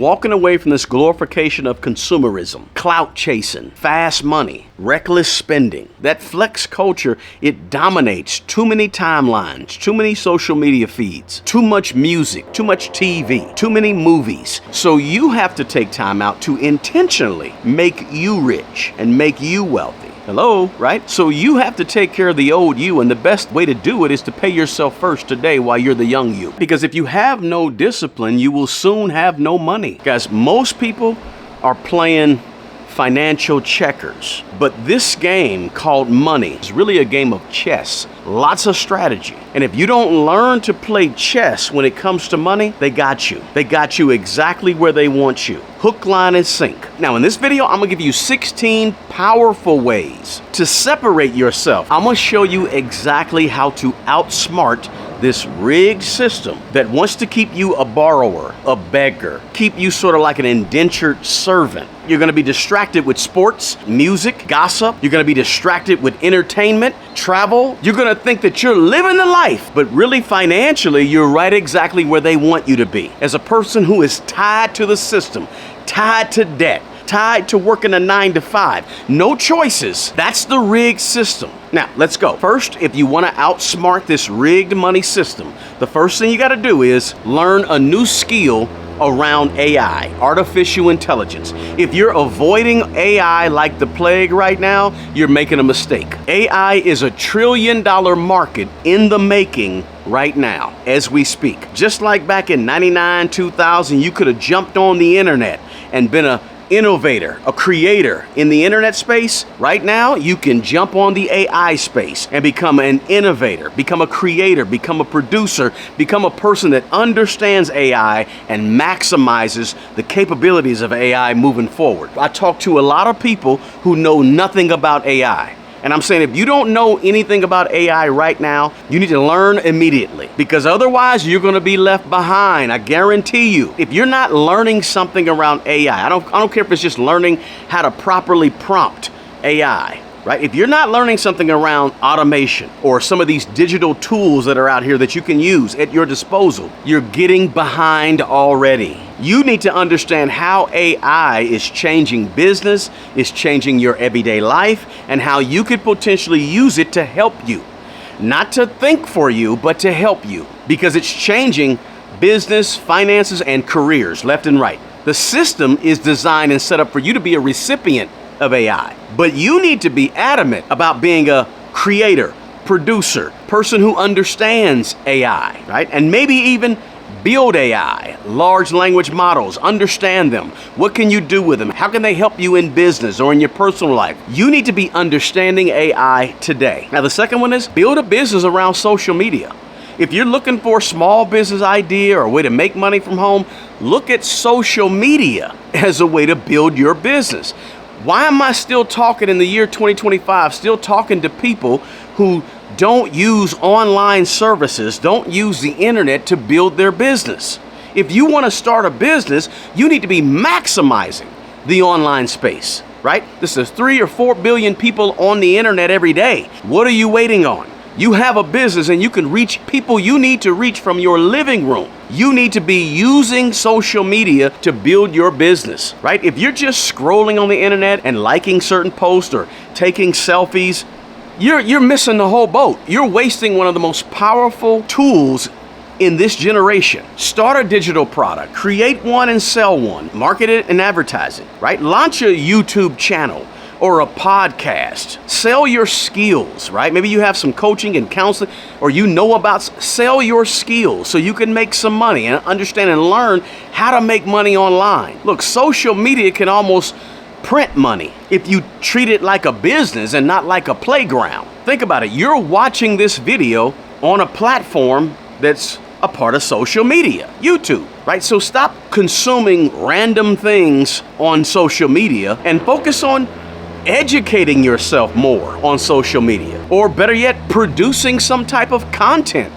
walking away from this glorification of consumerism, clout chasing, fast money, reckless spending. That flex culture, it dominates too many timelines, too many social media feeds, too much music, too much TV, too many movies. So you have to take time out to intentionally make you rich and make you wealthy. Hello, right? So you have to take care of the old you, and the best way to do it is to pay yourself first today while you're the young you. Because if you have no discipline, you will soon have no money. Guys, most people are playing financial checkers, but this game called money is really a game of chess. Lots of strategy. And if you don't learn to play chess when it comes to money, they got you. They got you exactly where they want you. Hook, line, and sink. Now in this video, I'm gonna give you 16 powerful ways to separate yourself. I'm gonna show you exactly how to outsmart this rigged system that wants to keep you a borrower, a beggar, keep you sort of like an indentured servant. You're gonna be distracted with sports, music, gossip. You're gonna be distracted with entertainment, travel. You're gonna think that you're living the life, but really financially, you're right exactly where they want you to be. As a person who is tied to the system, tied to debt, tied to working a 9-to-5. No choices. That's the rigged system. Now, let's go. First, if you want to outsmart this rigged money system, the first thing you got to do is learn a new skill around AI, artificial intelligence. If you're avoiding AI like the plague right now, you're making a mistake. AI is a $1 trillion market in the making right now as we speak. Just like back in 99, 2000, you could have jumped on the internet and been a innovator, a creator in the internet space. Right now, you can jump on the AI space and become an innovator, become a creator, become a producer, become a person that understands AI and maximizes the capabilities of AI moving forward. I talk to a lot of people who know nothing about AI. And I'm saying if you don't know anything about AI right now, you need to learn immediately, because otherwise you're going to be left behind. I guarantee you. If you're not learning something around AI, I don't care if it's just learning how to properly prompt AI, right? If you're not learning something around automation or some of these digital tools that are out here that you can use at your disposal, you're getting behind already. You need to understand how AI is changing business, is changing your everyday life, and how you could potentially use it to help you. Not to think for you, but to help you, because it's changing business, finances, and careers left and right. The system is designed and set up for you to be a recipient of AI, but you need to be adamant about being a creator, producer, person who understands AI, right? And maybe even build AI, large language models, understand them. What can you do with them? How can they help you in business or in your personal life? You need to be understanding AI today. Now, the second one is build a business around social media. If you're looking for a small business idea or a way to make money from home, look at social media as a way to build your business. Why am I still talking in the year 2025, still talking to people who don't use online services, don't use the internet to build their business? If you want to start a business, you need to be maximizing the online space, right? This is 3 or 4 billion people on the internet every day. What are you waiting on? You have a business and you can reach people you need to reach from your living room. You need to be using social media to build your business, right? If you're just scrolling on the internet and liking certain posts or taking selfies, you're missing the whole boat. You're wasting one of the most powerful tools in this generation. Start a digital product, create one and sell one, market it and advertise it, right? Launch a YouTube channel or a podcast. Sell your skills, right? Maybe you have some coaching and counseling, or you know about, sell your skills so you can make some money and understand and learn how to make money online. Look, social media can almost print money if you treat it like a business and not like a playground. Think about it. You're watching this video on a platform that's a part of social media, YouTube, right? So stop consuming random things on social media and focus on educating yourself more on social media, or better yet, producing some type of content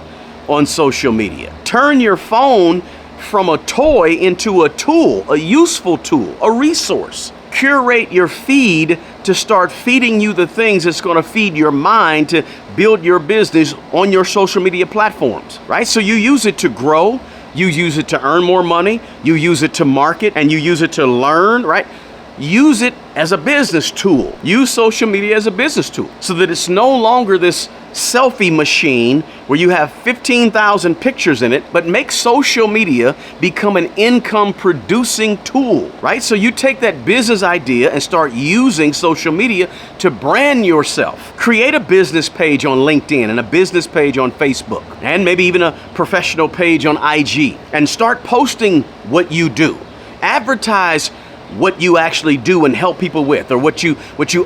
on social media. Turn your phone from a toy into a tool, a useful tool, a resource. Curate your feed to start feeding you the things that's going to feed your mind to build your business on your social media platforms, right? So you use it to grow, You use it to earn more money, you use it to market, and you use it to learn, right? Use it as a business tool. Use social media as a business tool so that it's no longer this selfie machine where you have 15,000 pictures in it, but make social media become an income producing tool, right? So you take that business idea and start using social media to brand yourself. Create a business page on LinkedIn and a business page on Facebook, and maybe even a professional page on IG, and start posting what you do. Advertise what you actually do and help people with, or what you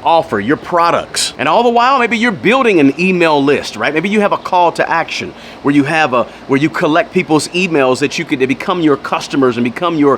offer, your products. And all the while, maybe you're building an email list, right? Maybe you have a call to action where you collect people's emails that they become your customers and become your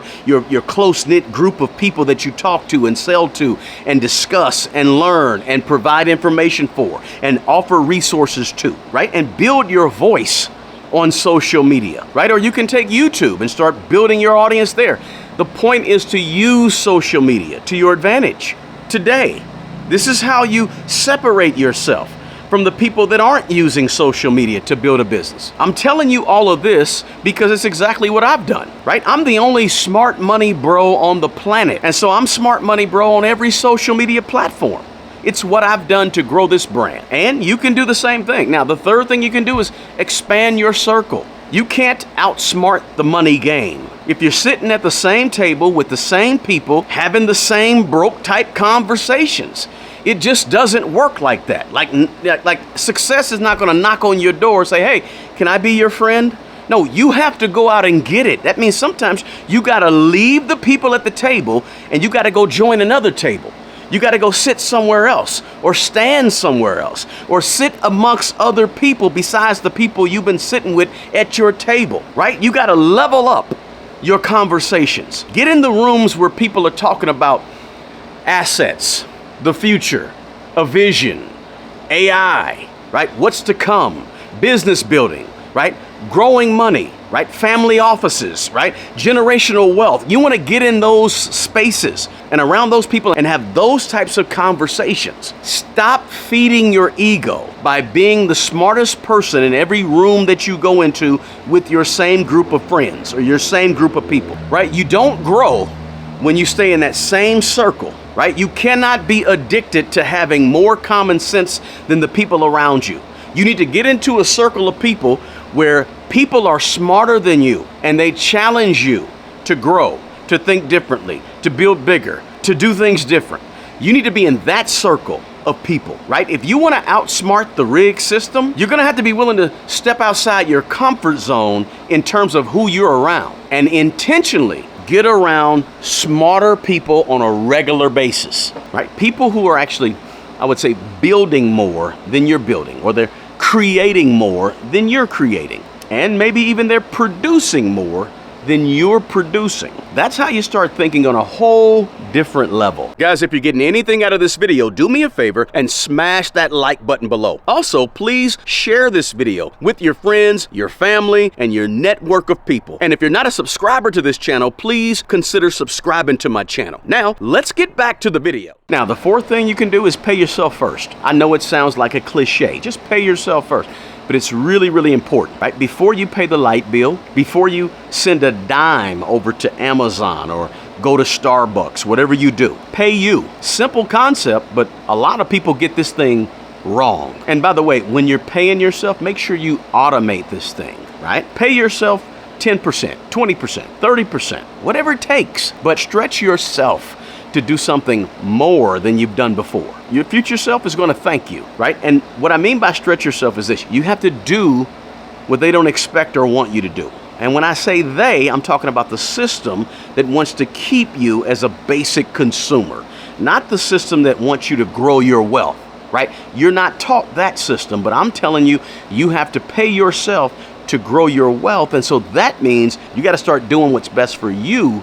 close-knit group of people that you talk to and sell to and discuss and learn and provide information for and offer resources to, right? And build your voice on social media, right? Or you can take YouTube and start building your audience there. The point is to use social media to your advantage today. This is how you separate yourself from the people that aren't using social media to build a business. I'm telling you all of this because it's exactly what I've done, right? I'm the only smart money bro on the planet. And so I'm smart money bro on every social media platform. It's what I've done to grow this brand. And you can do the same thing. Now, the third thing you can do is expand your circle. You can't outsmart the money game. If you're sitting at the same table with the same people, having the same broke type conversations, it just doesn't work like that. Like success is not going to knock on your door and say, hey, can I be your friend? No, you have to go out and get it. That means sometimes you got to leave the people at the table and you got to go join another table. You got to go sit somewhere else, or stand somewhere else, or sit amongst other people besides the people you've been sitting with at your table, right? You got to level up your conversations. Get in the rooms where people are talking about assets, the future, a vision, AI, right? What's to come, business building, right? Growing money, right? Family offices, right? Generational wealth. You want to get in those spaces and around those people and have those types of conversations. Stop feeding your ego by being the smartest person in every room that you go into with your same group of friends or your same group of people, right? You don't grow when you stay in that same circle, right? You cannot be addicted to having more common sense than the people around you. You need to get into a circle of people where people are smarter than you and they challenge you to grow, to think differently, to build bigger, to do things different. You need to be in that circle of people, right? If you want to outsmart the rig system, you're going to have to be willing to step outside your comfort zone in terms of who you're around and intentionally get around smarter people on a regular basis, right? People who are actually, I would say, building more than you're building, or they're creating more than you're creating. And maybe even they're producing more than you're producing. That's how you start thinking on a whole different level. Guys, if you're getting anything out of this video, do me a favor and smash that like button below. Also, please share this video with your friends, your family, and your network of people. And if you're not a subscriber to this channel, please consider subscribing to my channel. Now, let's get back to the video. Now, the fourth thing you can do is pay yourself first. I know it sounds like a cliche. Just pay yourself first. But it's really, really important, right? Before you pay the light bill, before you send a dime over to Amazon or go to Starbucks, whatever you do, pay you. Simple concept, but a lot of people get this thing wrong. And by the way, when you're paying yourself, make sure you automate this thing, right? Pay yourself 10%, 20%, 30%, whatever it takes, but stretch yourself to do something more than you've done before. Your future self is going to thank you, right? And what I mean by stretch yourself is this: you have to do what they don't expect or want you to do. And when I say they, I'm talking about the system that wants to keep you as a basic consumer, not the system that wants you to grow your wealth, right? You're not taught that system, but I'm telling you, you have to pay yourself to grow your wealth. And so that means you got to start doing what's best for you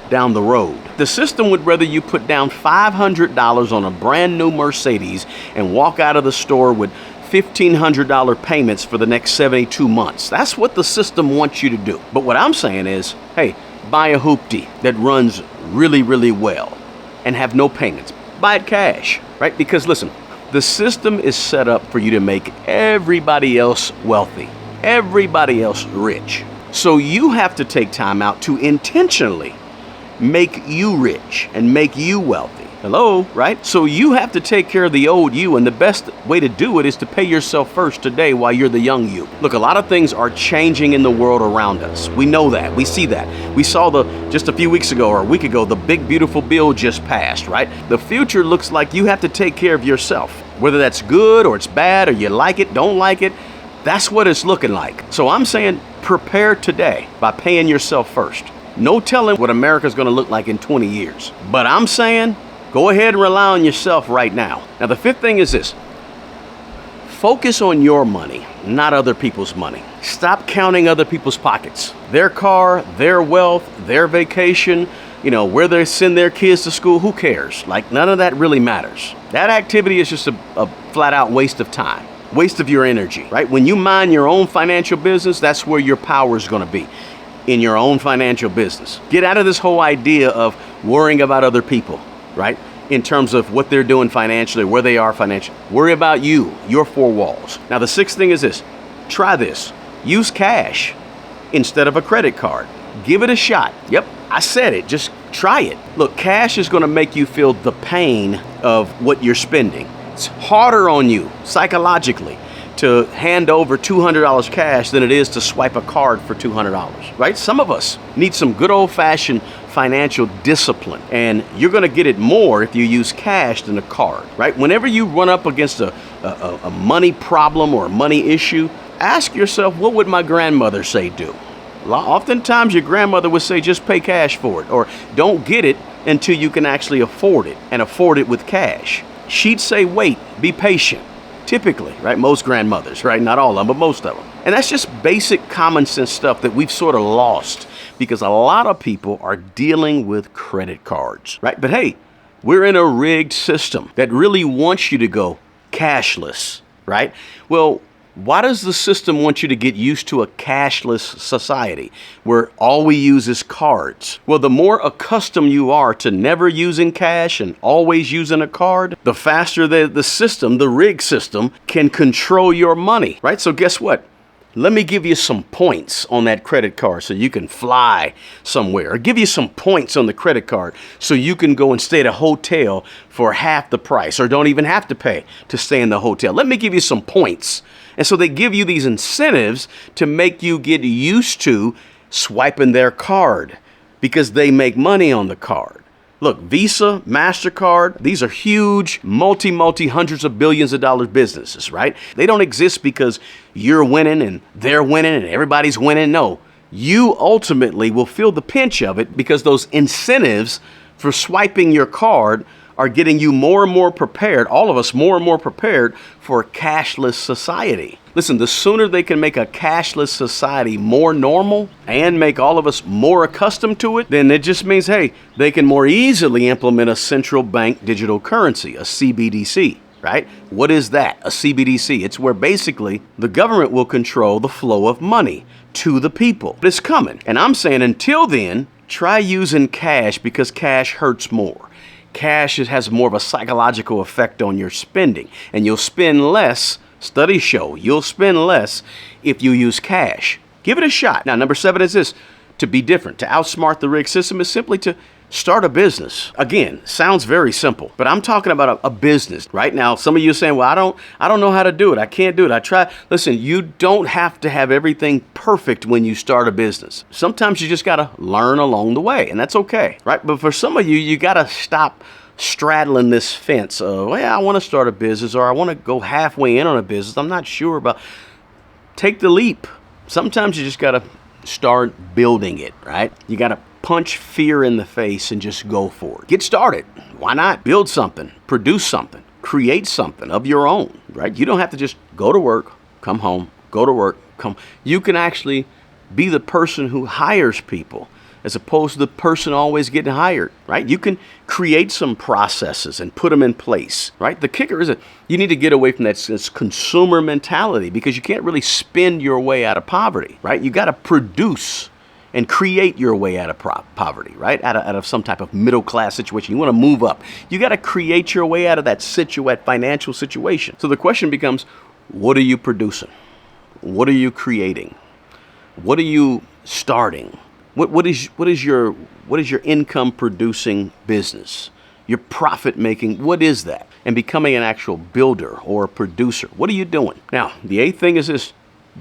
down the road. The system would rather you put down $500 on a brand new Mercedes and walk out of the store with $1,500 payments for the next 72 months. That's what the system wants you to do. But what I'm saying is, hey, buy a hoopty that runs really, really well and have no payments. Buy it cash, right? Because listen, the system is set up for you to make everybody else wealthy, everybody else rich. So you have to take time out to intentionally make you rich and make you wealthy. Hello, right? So you have to take care of the old you, and the best way to do it is to pay yourself first today while you're the young you. Look, a lot of things are changing in the world around us. We know that. We see that. We saw just a few weeks ago or a week ago, the big beautiful bill just passed, right? The future looks like you have to take care of yourself. Whether that's good or it's bad or you like it, don't like it, that's what it's looking like. So I'm saying prepare today by paying yourself first. No telling what America's going to look like in 20 years. But I'm saying go ahead and rely on yourself right now. Now, the fifth thing is this. Focus on your money, not other people's money. Stop counting other people's pockets. Their car, their wealth, their vacation, where they send their kids to school, who cares? Like, none of that really matters. That activity is just a flat out waste of time, waste of your energy, right? When you mind your own financial business, that's where your power is going to be, in your own financial business. Get out of this whole idea of worrying about other people, right? In terms of what they're doing financially, where they are financially. Worry about you, your four walls. Now, the sixth thing is this. Try this. Use cash instead of a credit card. Give it a shot. Yep, I said it. Just try it. Look, cash is going to make you feel the pain of what you're spending. It's harder on you psychologically to hand over $200 cash than it is to swipe a card for $200, right? Some of us need some good old-fashioned financial discipline, and you're going to get it more if you use cash than a card, right? Whenever you run up against a money problem or a money issue, ask yourself, what would my grandmother say do? Oftentimes your grandmother would say, just pay cash for it, or don't get it until you can actually afford it, and afford it with cash. She'd say, wait, be patient. Typically, right? Most grandmothers, right? Not all of them, but most of them. And that's just basic common sense stuff that we've sort of lost because a lot of people are dealing with credit cards, right? But hey, we're in a rigged system that really wants you to go cashless, right? Well, why does the system want you to get used to a cashless society where all we use is cards? Well, the more accustomed you are to never using cash and always using a card, the faster the system, the rigged system, can control your money, right? So guess what? Let me give you some points on that credit card so you can fly somewhere, or give you some points on the credit card so you can go and stay at a hotel for half the price, or don't even have to pay to stay in the hotel. Let me give you some points. And so they give you these incentives to make you get used to swiping their card because they make money on the card. Look, Visa, MasterCard, these are huge, multi hundreds of billions of dollars businesses, right? They don't exist because you're winning and they're winning and everybody's winning. No, you ultimately will feel the pinch of it because those incentives for swiping your card are getting you more and more prepared, all of us more and more prepared for a cashless society. Listen, the sooner they can make a cashless society more normal and make all of us more accustomed to it, then it just means, hey, they can more easily implement a central bank digital currency, a CBDC, right? What is that? A CBDC. It's where basically the government will control the flow of money to the people. But it's coming. And I'm saying until then, try using cash because cash hurts more. Cash has more of a psychological effect on your spending, and you'll spend less. Studies show you'll spend less if you use cash. Give it a shot. Now, number 7 is this. To be different, to outsmart the rigged system is simply to start a business. Again, sounds very simple, but I'm talking about a business. Right now, some of you are saying, well, I don't know how to do it. I can't do it. I try. Listen, you don't have to have everything perfect when you start a business. Sometimes you just got to learn along the way, and that's okay, right? But for some of you, you got to stop straddling this fence of, well, I want to start a business, or I want to go halfway in on a business. I'm not sure about. Take the leap. Sometimes you just got to start building it, right? You got to punch fear in the face and just go for it. Get started. Why not? Build something, produce something, create something of your own, right? You don't have to just go to work, come home, go to work, come. You can actually be the person who hires people as opposed to the person always getting hired, right? You can create some processes and put them in place, right? The kicker is that you need to get away from this consumer mentality because you can't really spend your way out of poverty, right? You got to produce and create your way out of poverty, right? Out of some type of middle class situation. You want to move up. You got to create your way out of that financial situation. So the question becomes, what are you producing? What are you creating? What are you starting? What is your income producing business? Your profit making, what is that? And becoming an actual builder or a producer. What are you doing? Now, the eighth thing is this.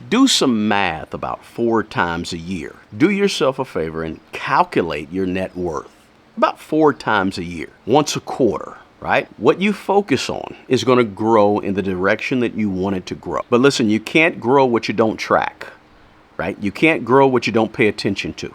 Do some math about 4 times a year. Do yourself a favor and calculate your net worth about 4 times a year, once a quarter, right? What you focus on is going to grow in the direction that you want it to grow. But listen, you can't grow what you don't track, right? You can't grow what you don't pay attention to.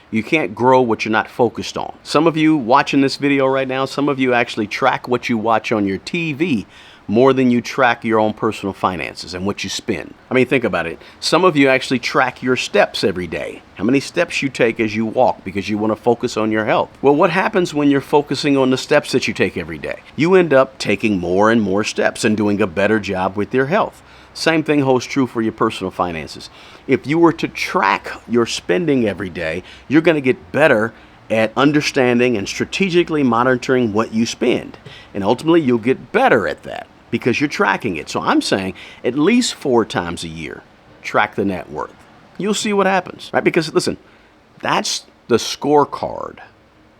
You can't grow what you're not focused on. Some of you watching this video right now, some of you actually track what you watch on your TV more than you track your own personal finances and what you spend. I mean, think about it. Some of you actually track your steps every day. How many steps you take as you walk because you want to focus on your health. Well, what happens when you're focusing on the steps that you take every day? You end up taking more and more steps and doing a better job with your health. Same thing holds true for your personal finances. If you were to track your spending every day, you're going to get better at understanding and strategically monitoring what you spend. And ultimately, you'll get better at that because you're tracking it. So I'm saying at least 4 times a year, track the net worth. You'll see what happens, right? Because listen, that's the scorecard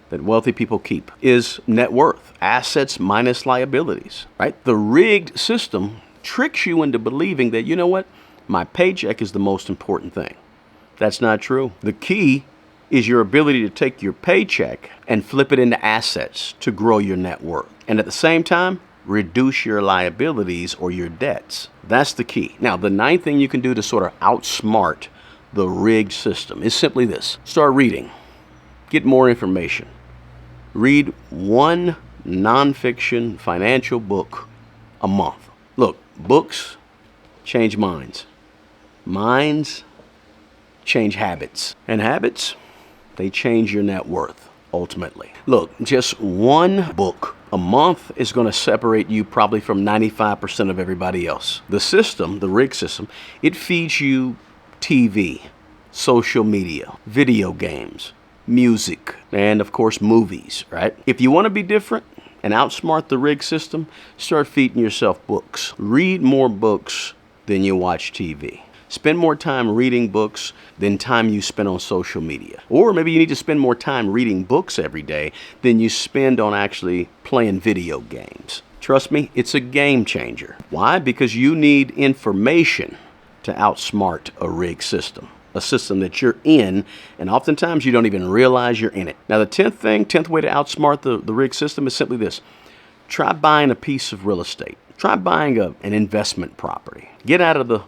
that wealthy people keep is net worth, assets minus liabilities, right? The rigged system tricks you into believing that, you know what, my paycheck is the most important thing. That's not true. The key is your ability to take your paycheck and flip it into assets to grow your net worth. And at the same time, reduce your liabilities or your debts. That's the key. Now, the 9th thing you can do to sort of outsmart the rigged system is simply this. Start reading. Get more information. Read 1 nonfiction financial book a month. Look, books change minds. Minds change habits. And habits, they change your net worth, ultimately. Look, just 1 book a month is going to separate you probably from 95% of everybody else. The system, the rig system, it feeds you TV, social media, video games, music, and of course movies, right? If you want to be different and outsmart the rig system, start feeding yourself books. Read more books than you watch TV. Spend more time reading books than time you spend on social media. Or maybe you need to spend more time reading books every day than you spend on actually playing video games. Trust me, it's a game changer. Why? Because you need information to outsmart a rigged system. A system that you're in, and oftentimes you don't even realize you're in it. Now, the 10th way to outsmart the rigged system is simply this. Try buying a piece of real estate. Try buying an investment property. Get out of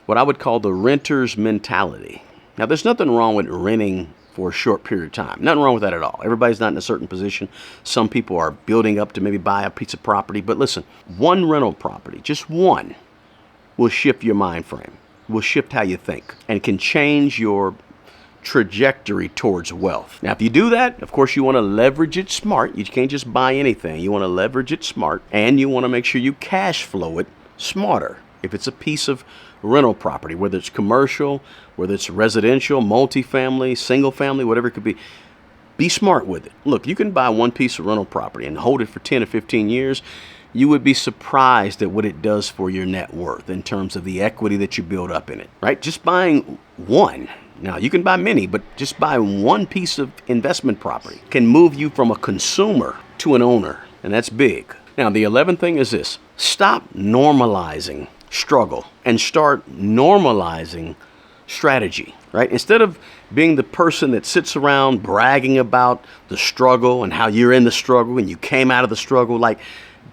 what I would call the renter's mentality. Now, there's nothing wrong with renting for a short period of time. Nothing wrong with that at all. Everybody's not in a certain position. Some people are building up to maybe buy a piece of property. But listen, 1 rental property, just 1, will shift your mind frame, will shift how you think, and can change your trajectory towards wealth. Now, if you do that, of course, you want to leverage it smart. You can't just buy anything. You want to leverage it smart, and you want to make sure you cash flow it smarter. If it's a piece of rental property, whether it's commercial, whether it's residential, multifamily, single family, whatever it could be smart with it. Look, you can buy 1 piece of rental property and hold it for 10 or 15 years. You would be surprised at what it does for your net worth in terms of the equity that you build up in it, right? Just buying 1. Now, you can buy many, but just buy 1 piece of investment property can move you from a consumer to an owner, and that's big. Now, the 11th thing is this. Stop normalizing struggle and start normalizing strategy, right? Instead of being the person that sits around bragging about the struggle and how you're in the struggle and you came out of the struggle, like,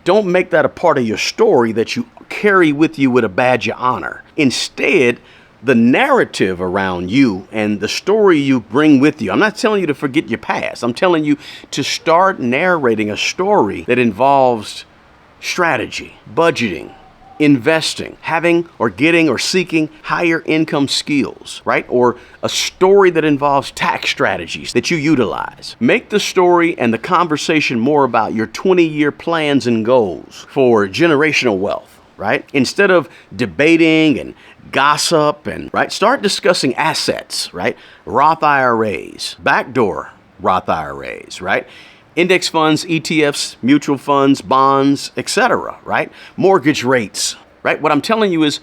don't make that a part of your story that you carry with you with a badge of honor. Instead, the narrative around you and the story you bring with you, I'm not telling you to forget your past. I'm telling you to start narrating a story that involves strategy, budgeting, investing, having or getting or seeking higher income skills, right? Or a story that involves tax strategies that you utilize. Make the story and the conversation more about your 20-year plans and goals for generational wealth, right? Instead of debating and gossip and, right? Start discussing assets, right? Roth IRAs, backdoor Roth IRAs, right? Index funds, ETFs, mutual funds, bonds, etc., right? Mortgage rates, right? What I'm telling you is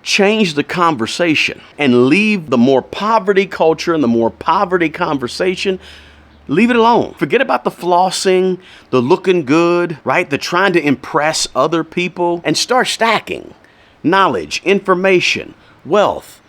change the conversation and leave the more poverty culture and the more poverty conversation. Leave it alone. Forget about the flossing, the looking good, right? The trying to impress other people, and start stacking knowledge, information, wealth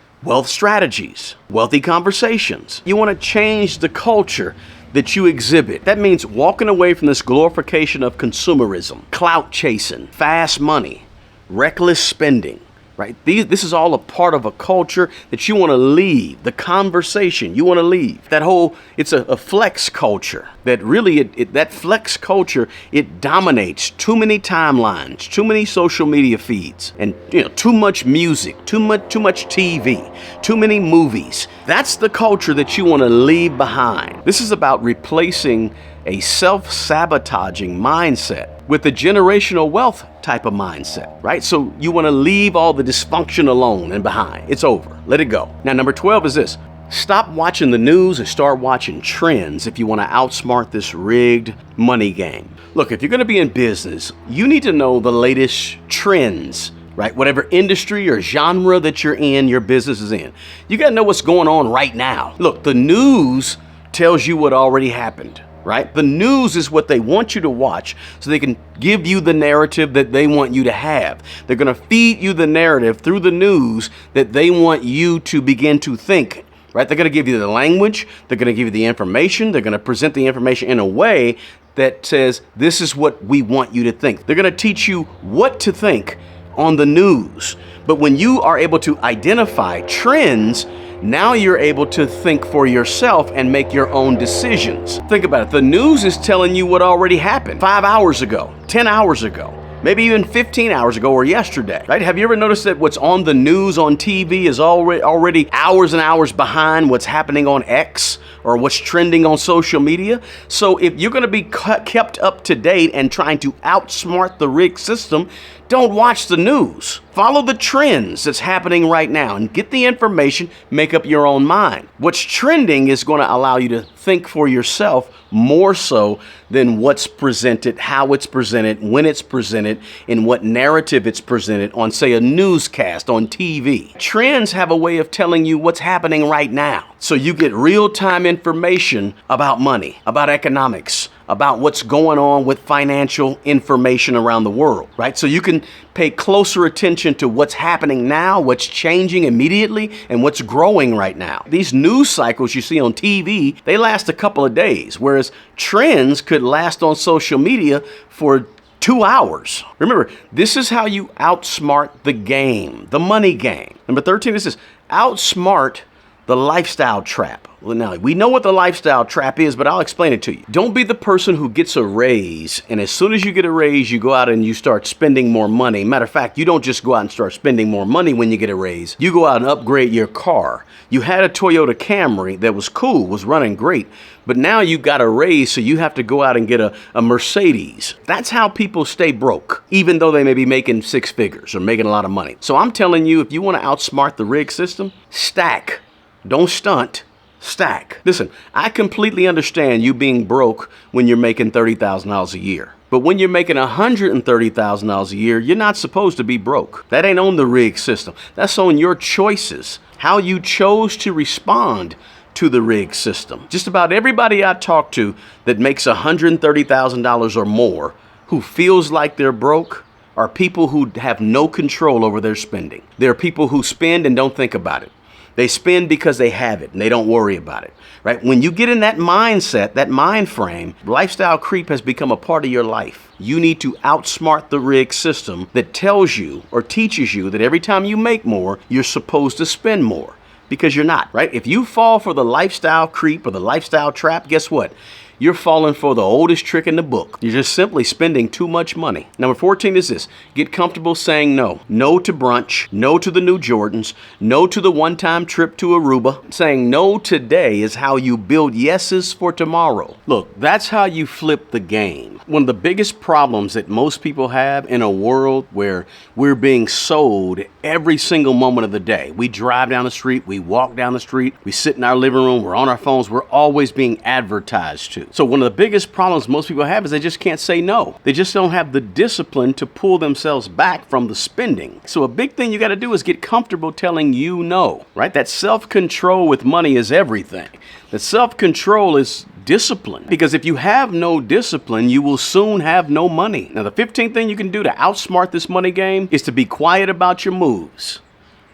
strategies, wealthy conversations. You want to change the culture that you exhibit. That means walking away from this glorification of consumerism, clout chasing, fast money, reckless spending. Right? This is all a part of a culture that you want to leave, the conversation you want to leave. That whole, it's a flex culture that really, that flex culture, it dominates too many timelines, too many social media feeds, and too much music, too much TV, too many movies. That's the culture that you want to leave behind. This is about replacing a self-sabotaging mindset with a generational wealth type of mindset, right? So you want to leave all the dysfunction alone and behind. It's over. Let it go. Now, number 12 is this. Stop watching the news and start watching trends if you want to outsmart this rigged money game. Look, if you're going to be in business, you need to know the latest trends, right? Whatever industry or genre that you're in, your business is in. You got to know what's going on right now. Look, the news tells you what already happened. Right? The news is what they want you to watch so they can give you the narrative that they want you to have. They're going to feed you the narrative through the news that they want you to begin to think. Right? They're going to give you the language. They're going to give you the information. They're going to present the information in a way that says, this is what we want you to think. They're going to teach you what to think on the news. But when you are able to identify trends, now you're able to think for yourself and make your own decisions. Think about it. The news is telling you what already happened 5 hours ago, 10 hours ago, maybe even 15 hours ago or yesterday, right? Have you ever noticed that what's on the news on TV is already hours and hours behind what's happening on X or what's trending on social media? So if you're going to be kept up to date and trying to outsmart the rigged system, don't watch the news. Follow the trends that's happening right now and get the information, make up your own mind. What's trending is going to allow you to think for yourself more so than what's presented, how it's presented, when it's presented, in what narrative it's presented on, say, a newscast on TV. Trends have a way of telling you what's happening right now. So you get real-time information about money, about economics, about what's going on with financial information around the world, right? So you can pay closer attention to what's happening now, what's changing immediately, and what's growing right now. These news cycles you see on TV, they last a couple of days, whereas trends could last on social media for 2 hours. Remember, this is how you outsmart the game, the money game. Number 13 is this: outsmart the lifestyle trap. Well, now, we know what the lifestyle trap is, but I'll explain it to you. Don't be the person who gets a raise, and as soon as you get a raise, you go out and you start spending more money. Matter of fact, you don't just go out and start spending more money when you get a raise. You go out and upgrade your car. You had a Toyota Camry that was cool, was running great, but now you got a raise, so you have to go out and get a Mercedes. That's how people stay broke, even though they may be making six figures or making a lot of money. So I'm telling you, if you want to outsmart the rig system, stack. Don't stunt. Stack. Listen, I completely understand you being broke when you're making $30,000 a year. But when you're making $130,000 a year, you're not supposed to be broke. That ain't on the rig system. That's on your choices, how you chose to respond to the rig system. Just about everybody I talk to that makes $130,000 or more, who feels like they're broke, are people who have no control over their spending. They're people who spend and don't think about it. They spend because they have it and they don't worry about it, right? When you get in that mindset, that mind frame, lifestyle creep has become a part of your life. You need to outsmart the rig system that tells you or teaches you that every time you make more, you're supposed to spend more, because you're not, right? If you fall for the lifestyle creep or the lifestyle trap, guess what? You're falling for the oldest trick in the book. You're just simply spending too much money. Number 14 is this: get comfortable saying no. No to brunch, no to the new Jordans, no to the one-time trip to Aruba. Saying no today is how you build yeses for tomorrow. Look, that's how you flip the game. One of the biggest problems that most people have in a world where we're being sold every single moment of the day. We drive down the street, we walk down the street, we sit in our living room, we're on our phones, we're always being advertised to. do. So one of the biggest problems most people have is they just can't say no. They just don't have the discipline to pull themselves back from the spending. So a big thing you got to do is get comfortable telling you no, right? That self-control with money is everything. The self-control is discipline, because if you have no discipline, you will soon have no money. Now, the 15th thing you can do to outsmart this money game is to be quiet about your moves.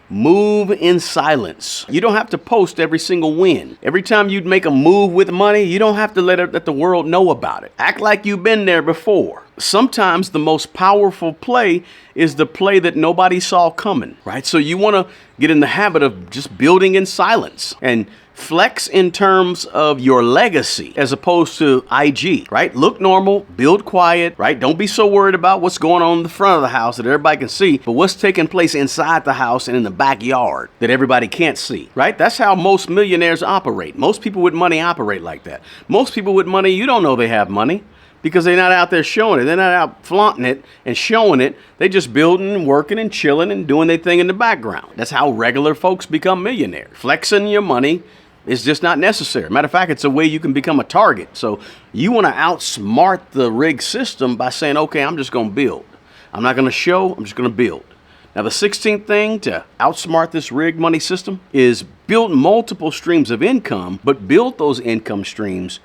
Move in silence. You don't have to post every single win. Every time you'd make a move with money, you don't have to let the world know about it. Act like you've been there before. Sometimes the most powerful play is the play that nobody saw coming, right? So you want to get in the habit of just building in silence and flex in terms of your legacy as opposed to IG, right? Look normal, build quiet, right? Don't be so worried about what's going on in the front of the house that everybody can see, but what's taking place inside the house and in the backyard that everybody can't see, right? That's how most millionaires operate. Most people with money operate like that. Most people with money, you don't know they have money, because they're not out there showing it. They're not out flaunting it and showing it. They just building and working and chilling and doing their thing in the background. That's how regular folks become millionaires. Flexing your money is just not necessary. Matter of fact, it's a way you can become a target. So you want to outsmart the rig system by saying, okay, I'm just going to build. I'm not going to show, I'm just going to build. Now, the 16th thing to outsmart this rig money system is build multiple streams of income, but build those income streams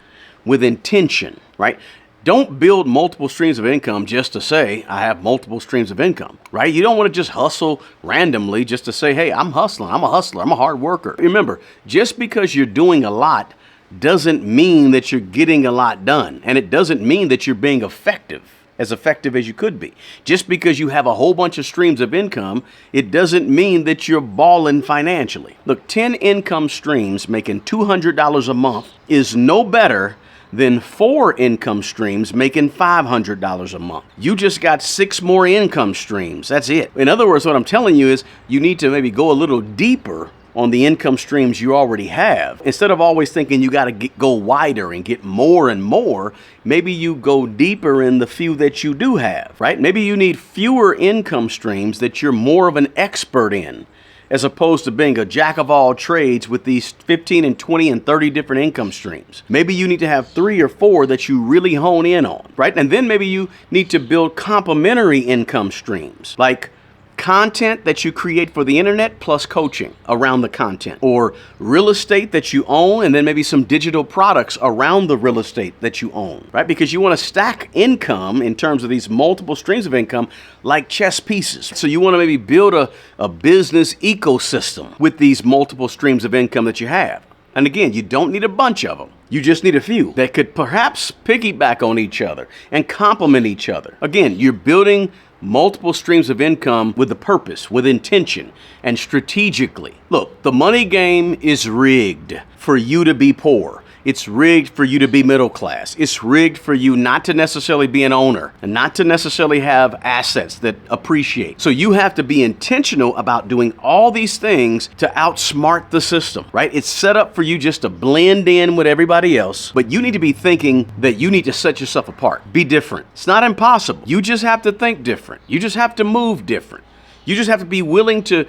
with intention, right? Don't build multiple streams of income just to say, I have multiple streams of income, right? You don't want to just hustle randomly just to say, hey, I'm hustling. I'm a hustler. I'm a hard worker. Remember, just because you're doing a lot doesn't mean that you're getting a lot done. And it doesn't mean that you're being effective as you could be. Just because you have a whole bunch of streams of income, it doesn't mean that you're balling financially. Look, 10 income streams making $200 a month is no better than 4 income streams making $500 a month. You just got 6 more income streams. That's it. In other words, what I'm telling you is you need to maybe go a little deeper on the income streams you already have. Instead of always thinking you got to go wider and get more and more, maybe you go deeper in the few that you do have, right? Maybe you need fewer income streams that you're more of an expert in, as opposed to being a jack of all trades with these 15 and 20 and 30 different income streams. Maybe you need to have 3 or 4 that you really hone in on, right? And then maybe you need to build complementary income streams, like content that you create for the internet plus coaching around the content, or real estate that you own and then maybe some digital products around the real estate that you own, right? Because you want to stack income in terms of these multiple streams of income like chess pieces. So you want to maybe build a business ecosystem with these multiple streams of income that you have. And again, you don't need a bunch of them. You just need a few that could perhaps piggyback on each other and complement each other. Again, you're building multiple streams of income with a purpose, with intention, and strategically. Look, the money game is rigged for you to be poor. It's rigged for you to be middle class. It's rigged for you not to necessarily be an owner and not to necessarily have assets that appreciate. So you have to be intentional about doing all these things to outsmart the system, right? It's set up for you just to blend in with everybody else, but you need to be thinking that you need to set yourself apart. Be different. It's not impossible. You just have to think different. You just have to move different. You just have to be willing to,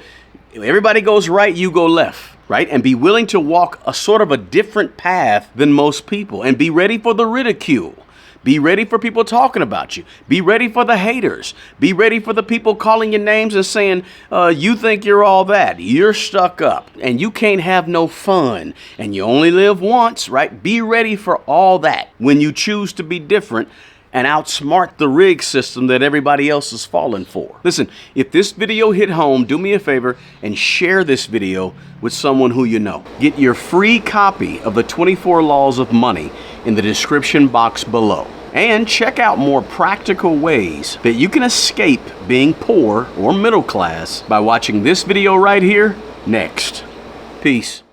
everybody goes right, you go left. Right? And be willing to walk a sort of a different path than most people, and be ready for the ridicule. Be ready for people talking about you. Be ready for the haters. Be ready for the people calling your names and saying, you think you're all that. You're stuck up and you can't have no fun and you only live once, right? Be ready for all that when you choose to be different and outsmart the rig system that everybody else is falling for. Listen, if this video hit home, do me a favor and share this video with someone who you know. Get your free copy of the 24 Laws of Money in the description box below. And check out more practical ways that you can escape being poor or middle class by watching this video right here next. Peace.